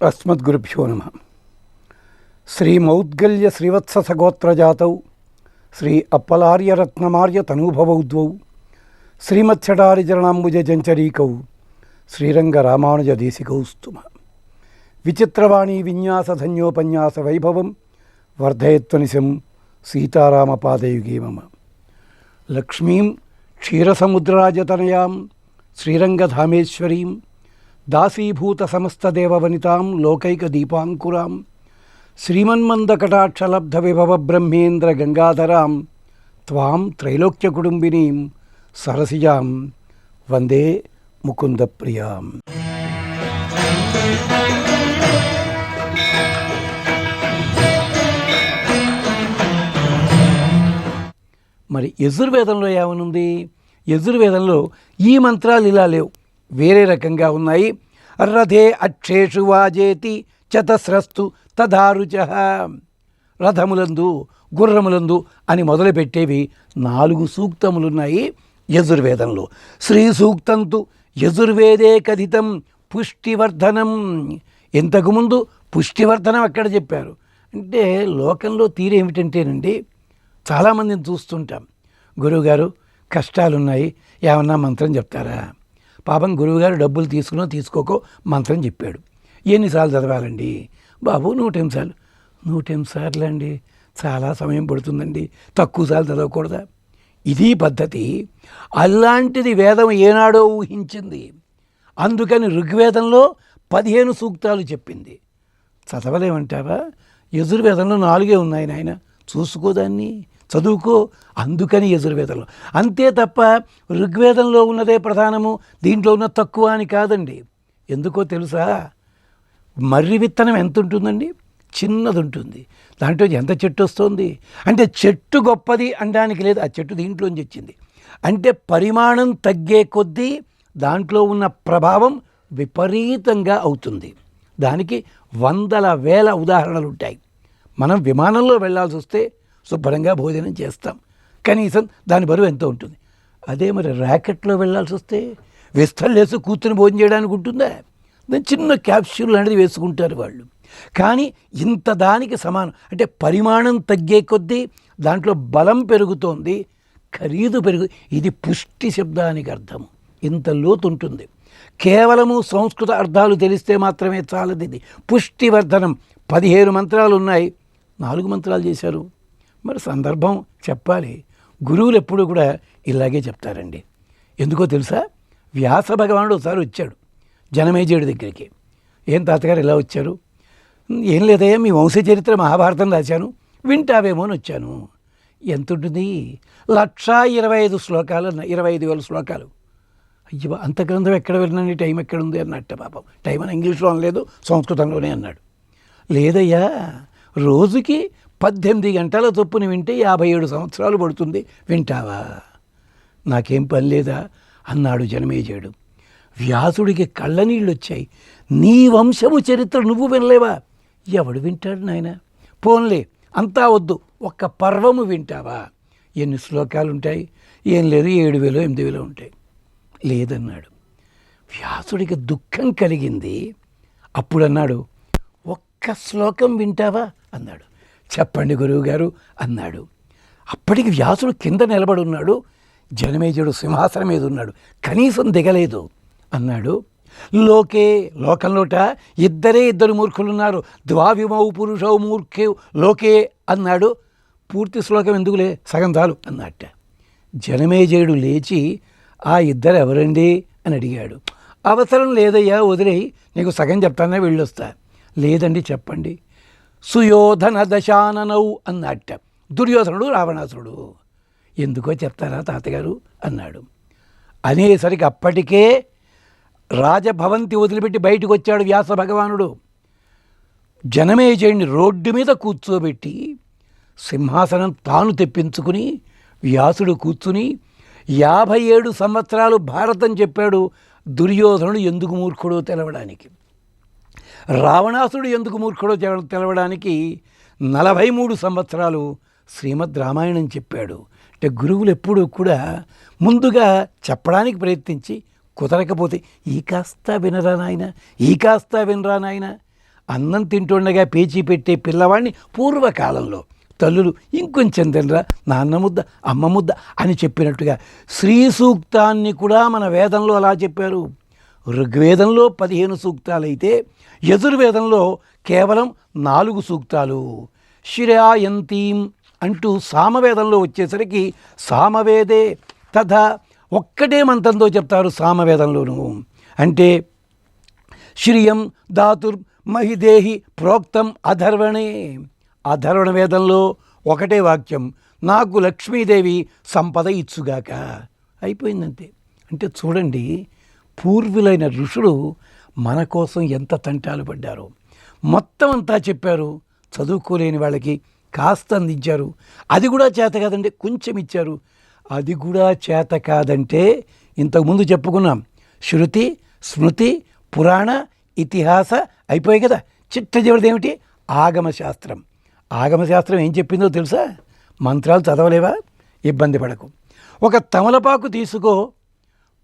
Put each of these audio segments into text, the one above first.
అస్మద్గురుభ్యో నమః. శ్రీమౌద్గల్య శ్రీవత్ససగోత్రజాతౌ శ్రీ అప్పలార్యరత్నమార్య తనూభవౌ ద్వౌ శ్రీమత్సటారిచరణాంబుజంచరీకౌ శ్రీరంగరామానుజదేశికౌస్తుమ. విచిత్రవాణీ విన్యాసధన్యోపన్యాస వైభవం వర్ధయత్వనిశం సీతారామపాదయుగే మమ. లక్ష్మీం క్షీరసముద్రరాజతనయాం శ్రీరంగధామేశ్వరీం దాసీభూత సమస్తదేవవనితాం లోకైకదీపాంకురాం శ్రీమన్మందకటాక్షలబ్ధ విభవ బ్రహ్మేంద్ర గంగాధరాం త్వాం త్రైలోక్యకుటుంబినీం సరసిజాం వందే ముకుందప్రియాం. మరి యజుర్వేదంలో ఏమనుంది? యజుర్వేదంలో ఈ మంత్రాలు ఇలా లేవు, వేరే రకంగా ఉన్నాయి. రథే అక్షేషు వాజేతి చతస్రస్తు తదారుచ. రథములందు గుర్రములందు అని మొదలుపెట్టేవి 4 సూక్తములున్నాయి యజుర్వేదంలో. శ్రీ సూక్తంతు యజుర్వేదే కథితం పుష్టివర్ధనం. ఇంతకుముందు పుష్టివర్ధనం ఎక్కడ చెప్పారు అంటే, లోకంలో తీరేమిటంటేనండి, చాలామందిని చూస్తుంటాం, గురువుగారు కష్టాలున్నాయి ఏమన్నా మంత్రం చెప్తారా? పాపం గురువుగారు డబ్బులు తీసుకునో తీసుకోకో మంత్రం చెప్పాడు, ఎన్నిసార్లు చదవాలండి బాబు? 100 సార్లు. 100 సార్లు అండి, చాలా సమయం పడుతుందండి, తక్కువ సార్లు చదవకూడదా? ఇది పద్ధతి. అలాంటిది వేదం ఏనాడో ఊహించింది. అందుకని ఋగ్వేదంలో 15 సూక్తాలు చెప్పింది. చదవలేమంటావా? యజుర్వేదంలో 4 ఉన్నాయి నాయన, చూసుకోదాన్ని, చదువుకో. అందుకని యజుర్వేదంలో, అంతే తప్ప ఋగ్వేదంలో ఉన్నదే ప్రధానము, దీంట్లో ఉన్న తక్కువ అని కాదండి. ఎందుకో తెలుసా? మర్రి విత్తనం ఎంత ఉంటుందండి? చిన్నది ఉంటుంది. దాంట్లో ఎంత చెట్టు వస్తుంది అంటే, చెట్టు గొప్పది అనడానికి లేదు, ఆ చెట్టు దీంట్లోంచి వచ్చింది. అంటే పరిమాణం తగ్గే కొద్దీ దాంట్లో ఉన్న ప్రభావం విపరీతంగా అవుతుంది. దానికి వందల వేల ఉదాహరణలు ఉంటాయి. మనం విమానంలో వెళ్ళాల్సి వస్తే శుభ్రంగా భోజనం చేస్తాం, కనీసం దాని బరువు ఎంతో ఉంటుంది. అదే మరి ర్యాకెట్లో వెళ్ళాల్సి వస్తే విస్తళ్ళేసి కూర్చుని భోజనం చేయడానికి ఉంటుందా? దాని చిన్న క్యాప్సూల్ అనేది వేసుకుంటారు వాళ్ళు. కానీ ఇంత దానికి సమానం. అంటే పరిమాణం తగ్గే కొద్దీ దాంట్లో బలం పెరుగుతోంది, ఖరీదు ఇది పుష్టి శబ్దానికి అర్థము. ఇంత లోతు ఉంటుంది. కేవలము సంస్కృత అర్థాలు తెలిస్తే మాత్రమే చాలదు. ఇది పుష్టివర్ధనం. 15 మంత్రాలు ఉన్నాయి, 4 మంత్రాలు చేశారు. మరి సందర్భం చెప్పాలి. గురువులు ఎప్పుడూ కూడా ఇలాగే చెప్తారండి. ఎందుకో తెలుసా? వ్యాస భగవానుడు ఒకసారి వచ్చాడు జనమేజయుడి దగ్గరికి. ఏం తాతగారు ఇలా వచ్చారు? ఏం లేదయ్యా, మీ వంశచరిత్ర మహాభారతం రాశాను, వింటావేమో అని వచ్చాను. ఎంత ఉంటుంది? 1,25,000 శ్లోకాలు అన్న, 25,000 శ్లోకాలు. అయ్యో, అంత గ్రంథం ఎక్కడ వెళ్ళినండి, టైం ఎక్కడుంది అన్నట్ట. పాపం టైం అని ఇంగ్లీష్లో అనలేదు, సంస్కృతంలోనే అన్నాడు. లేదయ్యా, రోజుకి 18 గంటల చొప్పున వింటే 57 సంవత్సరాలు పడుతుంది, వింటావా? నాకేం పని లేదా అన్నాడు జనమేజయుడు. వ్యాసుడికి కళ్ళనీళ్ళు వచ్చాయి. నీ వంశము చరిత్ర నువ్వు వినలేవా? ఎవడు వింటాడు నాయన? పోన్లే, అంతా వద్దు, ఒక్క పర్వము వింటావా? ఎన్ని శ్లోకాలు ఉంటాయి? ఏం లేదు, 7,000 8,000 ఉంటాయి. లేదన్నాడు. వ్యాసుడికి దుఃఖం కలిగింది. అప్పుడు అన్నాడు, ఒక్క శ్లోకం వింటావా అన్నాడు. చెప్పండి గురువుగారు అన్నాడు. అప్పటికి వ్యాసుడు కింద నిలబడి ఉన్నాడు, జనమేజయుడు సింహాసనం మీద ఉన్నాడు, కనీసం దిగలేదు. అన్నాడు, లోకంలోట 2 మూర్ఖులున్నారు, ద్వావిమౌ పురుషౌ మూర్ఖే లోకే అన్నాడు. పూర్తి శ్లోకం ఎందుకులే, సగం చాలు అన్నట్ట. జనమేజయుడు లేచి, ఆ 2 ఎవరండి అని అడిగాడు. అవసరం లేదయ్యా, వదిలేయి, నీకు సగం చెప్తానే వెళ్ళొస్తా. లేదండి చెప్పండి. సుయోధన దశాననౌ అన్నట్ట. దుర్యోధనుడు రావణాసురుడు. ఎందుకో చెప్తారా తాతగారు అన్నాడు. అనేసరికి అప్పటికే రాజభవంతి వదిలిపెట్టి బయటకు వచ్చాడు వ్యాస భగవానుడు. జనమేజయుడిని రోడ్డు మీద కూర్చోబెట్టి సింహాసనం తాను తెప్పించుకుని వ్యాసుడు కూర్చుని 57 సంవత్సరాలు భారతం చెప్పాడు. దుర్యోధనుడు ఎందుకు మూర్ఖుడో తెలవడానికి, రావణాసుడు ఎందుకు మూర్ఖుడో తెలవడానికి 43 సంవత్సరాలు శ్రీమద్ రామాయణం చెప్పాడు. అంటే గురువులు ఎప్పుడూ కూడా ముందుగా చెప్పడానికి ప్రయత్నించి కుదరకపోతే ఈ కాస్త వినరా నాయన, ఈ కాస్త వినరా నాయన అన్నం తింటుండగా పేచీ పెట్టే పిల్లవాడిని పూర్వకాలంలో తల్లులు ఇంకొంచెం తినరా, నాన్న ముద్ద అమ్మ ముద్ద అని చెప్పినట్టుగా శ్రీ సూక్తాన్ని కూడా మన వేదంలో అలా చెప్పారు. ఋగ్వేదంలో 15 సూక్తాలైతే యజుర్వేదంలో కేవలం 4 సూక్తాలు. శ్రేయాంతీం అంటూ సామవేదంలో వచ్చేసరికి సామవేదే తథా ఒక్కటే మంత్రంతో చెప్తారు సామవేదంలోను. అంటే శ్రియం ధాతుర్ మహిదేహి ప్రోక్తం అధర్వణే. అధర్వణ వేదంలో ఒకటే వాక్యం, నాకు లక్ష్మీదేవి సంపద ఇచ్చుగాక, అయిపోయిందంతే. అంటే చూడండి, పూర్వులైన ఋషులు మన కోసం ఎంత తంటాలు పడ్డారో. మొత్తం అంతా చెప్పారు. చదువుకోలేని వాళ్ళకి కాస్త అందించారు. అది కూడా చేత కాదంటే కొంచెం ఇచ్చారు. అది కూడా చేత కాదంటే ఇంతకుముందు చెప్పుకున్నాం, శృతి స్మృతి పురాణ ఇతిహాస అయిపోయాయి కదా. చిట్ట చివరిది ఏమిటి? ఆగమశాస్త్రం. ఆగమశాస్త్రం ఏం చెప్పిందో తెలుసా? మంత్రాలు చదవలేవా? ఇబ్బంది పడకు. ఒక తమలపాకు తీసుకో,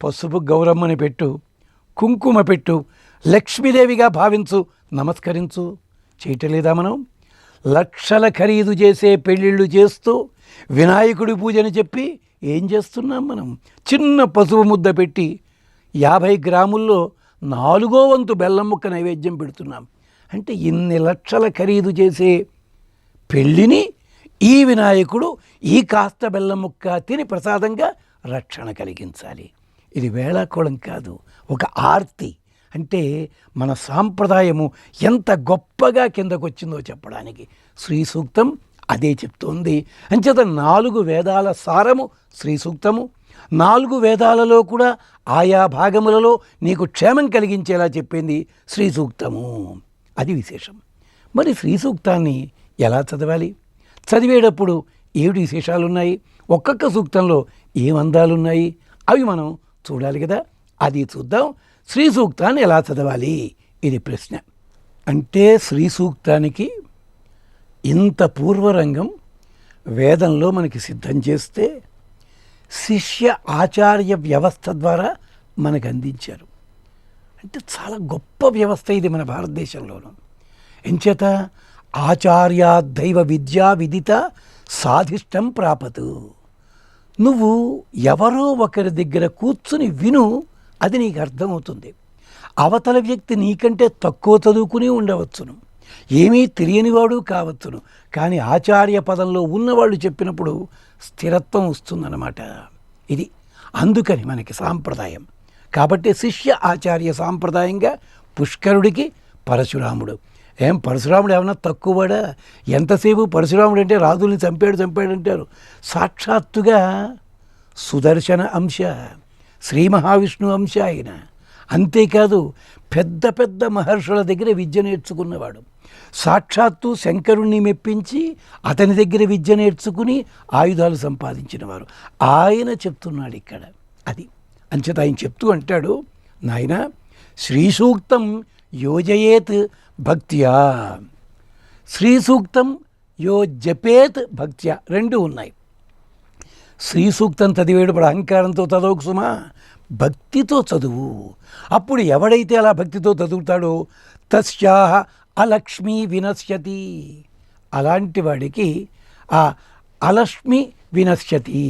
పసుపు గౌరమ్మని పెట్టు, కుంకుమ పెట్టు, లక్ష్మీదేవిగా భావించు, నమస్కరించు. చేయటలేదా మనం? లక్షల ఖరీదు చేసే పెళ్ళిళ్ళు చేస్తూ వినాయకుడి పూజని చెప్పి ఏం చేస్తున్నాం మనం? చిన్న పసుపు ముద్ద పెట్టి 50 గ్రాముల్లో 4వ వంతు బెల్లం ముక్క నైవేద్యం పెడుతున్నాం. అంటే ఇన్ని లక్షల ఖరీదు చేసే పెళ్ళిని ఈ వినాయకుడు ఈ కాస్త బెల్లం ముక్క తిని ప్రసాదంగా రక్షణ కలిగించాలి. ఇది వేళాకోళం కాదు, ఒక ఆర్తి. అంటే మన సాంప్రదాయము ఎంత గొప్పగా కిందకొచ్చిందో చెప్పడానికి శ్రీ సూక్తం అదే చెప్తోంది. అంచేత 4 వేదాల సారము శ్రీ సూక్తము. 4 వేదాలలో కూడా ఆయా భాగములలో నీకు క్షేమం కలిగించేలా చెప్పింది శ్రీ సూక్తము. అది విశేషం. మరి శ్రీ సూక్తాన్ని ఎలా చదవాలి? చదివేటప్పుడు ఏమిటి విశేషాలున్నాయి? ఒక్కొక్క సూక్తంలో ఏం అందాలున్నాయి? అవి మనం చూడాలి కదా. అది చూద్దాం. శ్రీ సూక్తాన్ని ఎలా చదవాలి? ఇది ప్రశ్న. అంటే శ్రీ సూక్తానికి ఇంత పూర్వరంగం వేదంలో మనకి సిద్ధం చేస్తే శిష్య ఆచార్య వ్యవస్థ ద్వారా మనకు అందించారు. అంటే చాలా గొప్ప వ్యవస్థ ఇది మన భారతదేశంలోనూ. ఎంచేత ఆచార్యాదైవ విద్యా విదిత సాధిష్టం ప్రాపతు. నువ్వు ఎవరో ఒకరి దగ్గర కూర్చుని విను, అది నీకు అర్థమవుతుంది. అవతల వ్యక్తి నీకంటే తక్కువ చదువుకుని ఉండవచ్చును, ఏమీ తెలియనివాడు కావచ్చును, కానీ ఆచార్య పదంలో ఉన్నవాళ్ళు చెప్పినప్పుడు స్థిరత్వం వస్తుందన్నమాట. ఇది అందుకని మనకి సాంప్రదాయం. కాబట్టి శిష్య ఆచార్య సాంప్రదాయంగా పుష్కరుడికి పరశురాముడు. పరశురాముడు ఏమన్నా తక్కువడా? ఎంతసేపు పరశురాముడు అంటే రాజుల్ని చంపాడంటారు. సాక్షాత్తుగా సుదర్శన అంశ, శ్రీ మహావిష్ణు అంశ ఆయన. అంతేకాదు పెద్ద పెద్ద మహర్షుల దగ్గర విద్య నేర్చుకున్నవాడు. సాక్షాత్తు శంకరుణ్ణి మెప్పించి అతని దగ్గర విద్య నేర్చుకుని ఆయుధాలు సంపాదించినవారు. ఆయన చెప్తున్నాడు ఇక్కడ. అది అంచేత ఆయన చెప్తూ అంటాడు, నాయన శ్రీ సూక్తం యోజయేత్ భక్త్యా. శ్రీ సూక్తం యో జపేత్ భక్త్యా, 2 ఉన్నాయి. శ్రీ సూక్తం చదివేటప్పుడు అహంకారంతో చదవకు సుమా, భక్తితో చదువు. అప్పుడు ఎవడైతే అలా భక్తితో చదువుతాడో తస్యాహ అలక్ష్మి వినశ్యతి. అలాంటి వాడికి ఆ అలక్ష్మి వినశ్యతి,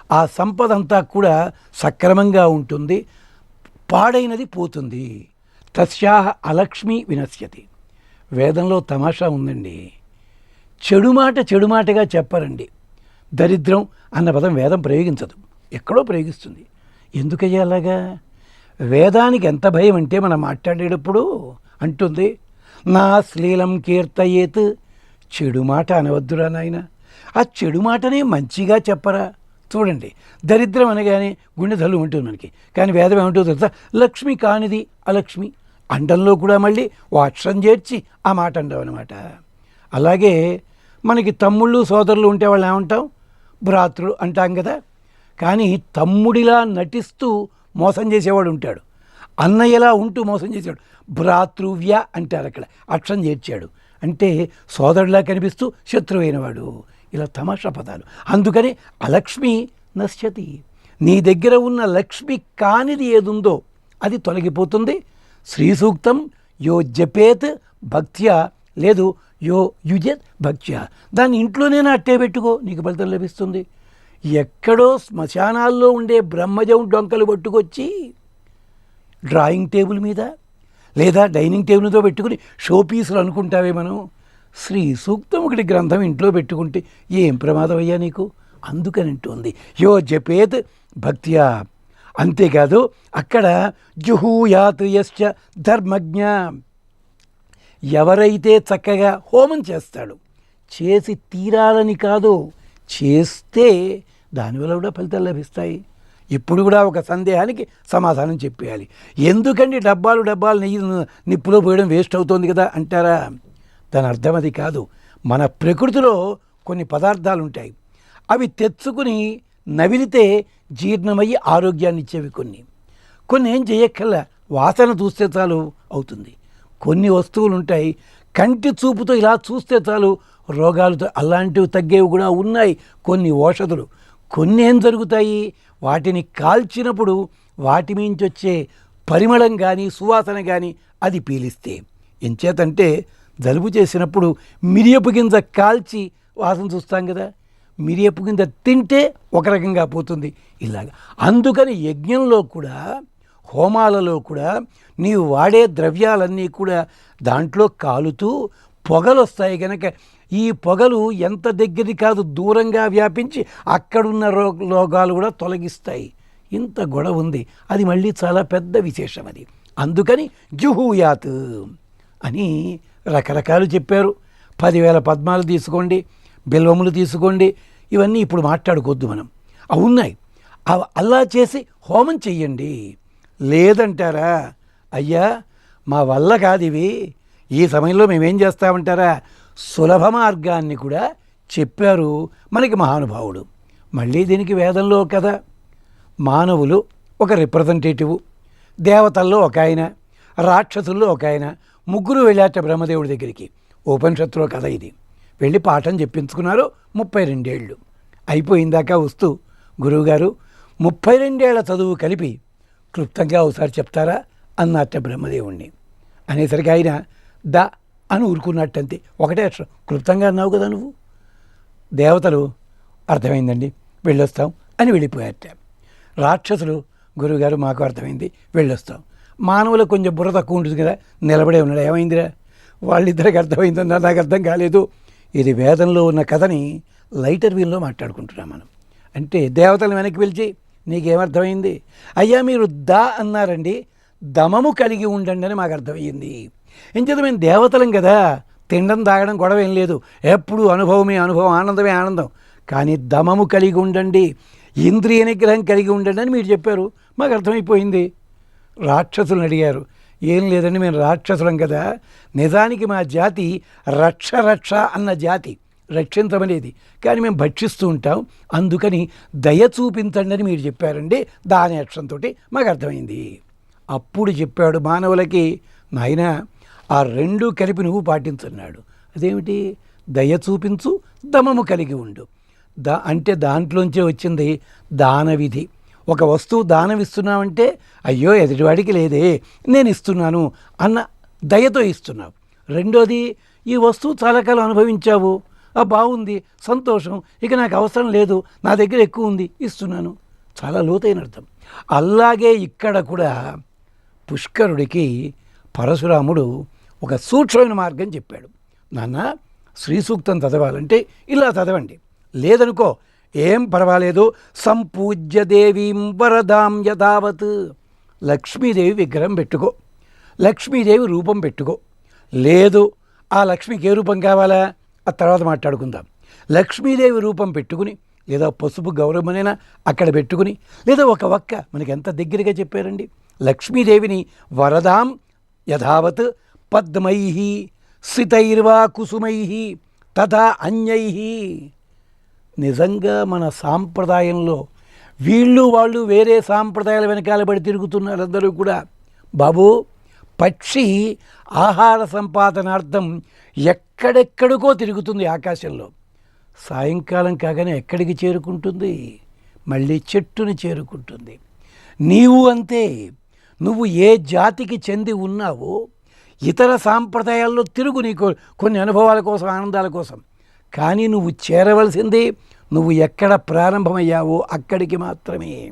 ఆ సంపద అంతా కూడా సక్రమంగా ఉంటుంది, పాడైనది పోతుంది. తస్యాహ అలక్ష్మి వినశ్యతి. వేదంలో తమాషా ఉందండి. చెడు మాటగా చెప్పరండి. దరిద్రం అన్న పదం వేదం ప్రయోగించదు, ఎక్కడో ప్రయోగిస్తుంది. ఎందుకయ్యా అలాగా? వేదానికి ఎంత భయం అంటే మనం మాట్లాడేటప్పుడు అంటుంది, నా శ్లీలం కీర్తయేత్. చెడు మాట అనవద్దురా నాయన. ఆ చెడు మాటనే మంచిగా చెప్పరా? చూడండి, దరిద్రం అనగానే గుండె ధల్లు ఉంటుంది మనకి. కానీ వేదం ఏమంటుందో తెలుసా? లక్ష్మి కానిది అలక్ష్మి. అండంలో కూడా మళ్ళీ ఓ అక్షరం చేర్చి ఆ మాట అంటాం అనమాట. అలాగే మనకి తమ్ముళ్ళు సోదరులు ఉంటే వాళ్ళు ఏమంటాం? భ్రాతృ అంటాం కదా. కానీ తమ్ముడిలా నటిస్తూ మోసం చేసేవాడు ఉంటాడు, అన్నయ్యలా ఉంటూ మోసం చేసేవాడు భ్రాతృవ్య అంటారు. అక్కడ అక్షరం చేర్చాడు అంటే సోదరులా కనిపిస్తూ శత్రువైనవాడు. ఇలా తమాషా పదాలు. అందుకని అలక్ష్మి నశ్యతి. నీ దగ్గర ఉన్న లక్ష్మి కానిది ఏదుందో అది తొలగిపోతుంది. శ్రీ సూక్తం యో జపేత్ భక్త్యా, లేదు యో యుజత్ భక్త్యా. దాన్ని ఇంట్లోనే అట్టే పెట్టుకో, నీకు ఫలితం లభిస్తుంది. ఎక్కడో శ్మశానాల్లో ఉండే బ్రహ్మజం డొంకలు పట్టుకొచ్చి డ్రాయింగ్ టేబుల్ మీద లేదా డైనింగ్ టేబుల్తో పెట్టుకుని షోపీసులు అనుకుంటావే మనం. శ్రీ సూక్తం ఒకటి గ్రంథం ఇంట్లో పెట్టుకుంటే ఏం ప్రమాదం అయ్యా నీకు. అందుకని అంటుంది యో జపేత్ భక్త్యా. అంతేకాదు అక్కడ జుహూయాత్ యశ్చ ధర్మజ్ఞ, ఎవరైతే చక్కగా హోమం చేస్తాడో, చేసి తీరాలని కాదు, చేస్తే దానివల్ల కూడా ఫలితాలు లభిస్తాయి. ఇప్పుడు కూడా ఒక సందేహానికి సమాధానం చెప్పేయాలి. ఎందుకండి డబ్బాలు నెయ్యి నిప్పులో పోయడం వేస్ట్ అవుతుంది కదా అంటారా? దాని అర్థం అది కాదు. మన ప్రకృతిలో కొన్ని పదార్థాలు ఉంటాయి, అవి తెచ్చుకుని నవిలితే జీర్ణమయ్యి ఆరోగ్యాన్ని ఇచ్చేవి. కొన్ని ఏం చేయక్కల్లా, వాసన చూస్తే చాలు అవుతుంది. కొన్ని వస్తువులు ఉంటాయి, కంటి చూపుతో ఇలా చూస్తే చాలు రోగాలతో అలాంటివి తగ్గేవి కూడా ఉన్నాయి. కొన్ని ఔషధులు, కొన్ని ఏం జరుగుతాయి, వాటిని కాల్చినప్పుడు వాటి మించి వచ్చే పరిమళం కానీ సువాసన కానీ అది పీలిస్తే. ఎంచేతంటే జలుబు చేసినప్పుడు మిరియపు గింజ కాల్చి వాసన చూస్తాం కదా, మిరియపు గింజ తింటే ఒక రకంగా పోతుంది ఇలాగ. అందుకని యజ్ఞంలో కూడా, హోమాలలో కూడా నీవు వాడే ద్రవ్యాలన్నీ కూడా దాంట్లో కాలుతూ పొగలు వస్తాయి కనుక ఈ పొగలు ఎంత దగ్గరికి కాదు దూరంగా వ్యాపించి అక్కడున్న రోగాలు కూడా తొలగిస్తాయి. ఇంత గొడవ ఉంది, అది మళ్ళీ చాలా పెద్ద విశేషం అది. అందుకని జుహూయాత్ అని రకరకాలు చెప్పారు. 10,000 పద్మాలు తీసుకోండి, బిల్వములు తీసుకోండి, ఇవన్నీ ఇప్పుడు మాట్లాడుకోవద్దు మనం. అవి ఉన్నాయి, అలా చేసి హోమం చెయ్యండి. లేదంటారా, అయ్యా మా వల్ల కాదు ఇవి, ఈ సమయంలో మేమేం చేస్తామంటారా, సులభ మార్గాన్ని కూడా చెప్పారు మనకి మహానుభావుడు. మళ్ళీ దీనికి వేదంలో కదా, మానవులు ఒక రిప్రజెంటేటివ్, దేవతల్లో ఒక ఆయన, రాక్షసుల్లో ఒక ఆయన, ముగ్గురు వెళ్ళాట బ్రహ్మదేవుడి దగ్గరికి. ఉపనిషత్తులో కథ ఇది. వెళ్ళి పాఠం చెప్పించుకున్నారు. 32 ఏళ్ళు అయిపోయిందాకా వస్తూ, గురువుగారు 32 ఏళ్ల చదువు కలిపి క్లుప్తంగా ఒకసారి చెప్తారా అన్నట్ట బ్రహ్మదేవుణ్ణి. అనేసరికి ఆయన ద అని ఊరుకున్నట్టంతే, ఒకటే అక్షరం, క్లుప్తంగా అన్నావు కదా నువ్వు. దేవతలు అర్థమైందండి వెళ్ళొస్తాం అని వెళ్ళిపోయారట. రాక్షసులు గురువుగారు మాకు అర్థమైంది వెళ్ళొస్తాం. మానవులకు కొంచెం బుర్ర తక్కువ ఉంటుంది కదా, నిలబడే ఉన్నాడు, ఏమైందిరా, వాళ్ళిద్దరికి అర్థమైందన్నా నాకు అర్థం కాలేదు. ఇది వేదంలో ఉన్న కథని లైటర్ వీల్లో మాట్లాడుకుంటున్నాం మనం. అంటే దేవతలు వెనక్కి పిలిచి నీకేమర్థమైంది, అయ్యా మీరు దా అన్నారండి, దమము కలిగి ఉండండి అని మాకు అర్థమయ్యింది. ఎంచేత మేము దేవతలం కదా, తినడం తాగడం గొడవ ఏం లేదు, ఎప్పుడు అనుభవమే అనుభవం, ఆనందమే ఆనందం. కానీ దమము కలిగి ఉండండి, ఇంద్రియ నిగ్రహం కలిగి ఉండండి అని మీరు చెప్పారు, మాకు అర్థమైపోయింది. రాక్షసులను అడిగారు, ఏం లేదండి మేము రాక్షసులం కదా, నిజానికి మా జాతి రక్ష అన్న జాతి, రక్షించమనేది, కానీ మేము భక్షిస్తూ ఉంటాం, అందుకని దయ చూపించండి అని మీరు చెప్పారండి, దాని అక్షరంతో మాకు అర్థమైంది. అప్పుడు చెప్పాడు మానవులకి, నాయన ఆ రెండు కలిపి నువ్వు పాటించన్నాడు. అదేమిటి, దయ చూపించు, దమము కలిగి ఉండు. అంటే దాంట్లోంచే వచ్చింది దాన విధి. ఒక వస్తువు దానం ఇస్తున్నామంటే అయ్యో ఎదుటివాడికి లేదే నేను ఇస్తున్నాను అన్న దయతో ఇస్తున్నావు. రెండోది, ఈ వస్తువు చాలా కాలం అనుభవించావు, బాగుంది, సంతోషం, ఇక నాకు అవసరం లేదు, నా దగ్గర ఎక్కువ ఉంది, ఇస్తున్నాను. చాలా లోతైన అర్థం. అలాగే ఇక్కడ కూడా పుష్కరుడికి పరశురాముడు ఒక సూక్ష్మమైన మార్గం చెప్పాడు. నాన్న, శ్రీ సూక్తం చదవాలంటే ఇలా చదవండి, లేదనుకో ఏం పర్వాలేదు, సంపూజ్య దేవీం వరదాం యథావత్, లక్ష్మీదేవి విగ్రహం పెట్టుకో, లక్ష్మీదేవి రూపం పెట్టుకో. లేదు ఆ లక్ష్మికి ఏ రూపం కావాలా ఆ తర్వాత మాట్లాడుకుందాం. లక్ష్మీదేవి రూపం పెట్టుకుని, లేదా పసుపు గౌరవమైనా అక్కడ పెట్టుకుని, లేదా ఒక వక్క, మనకి ఎంత దగ్గరగా చెప్పారండి, లక్ష్మీదేవిని వరదాం యథావత్ పద్మై సితైర్వా కుసుమై తథా అన్యై. నిజంగా మన సాంప్రదాయంలో వీళ్ళు వాళ్ళు వేరే సాంప్రదాయాల వెనకాల పడి తిరుగుతున్నారు అందరూ కూడా. బాబు, పక్షి ఆహార సంపాదనార్థం ఎక్కడెక్కడికో తిరుగుతుంది ఆకాశంలో, సాయంకాలం కాగానే ఎక్కడికి చేరుకుంటుంది, మళ్ళీ చెట్టుని చేరుకుంటుంది. నీవు అంతే, నువ్వు ఏ జాతికి చెంది ఉన్నావో, ఇతర సాంప్రదాయాల్లో తిరుగు నీకు కొన్ని అనుభవాల కోసం, ఆనందాల కోసం. కానీ నువ్వు చేరవలసింది నువ్వు ఎక్కడ ప్రారంభమయ్యావో అక్కడికి మాత్రమే.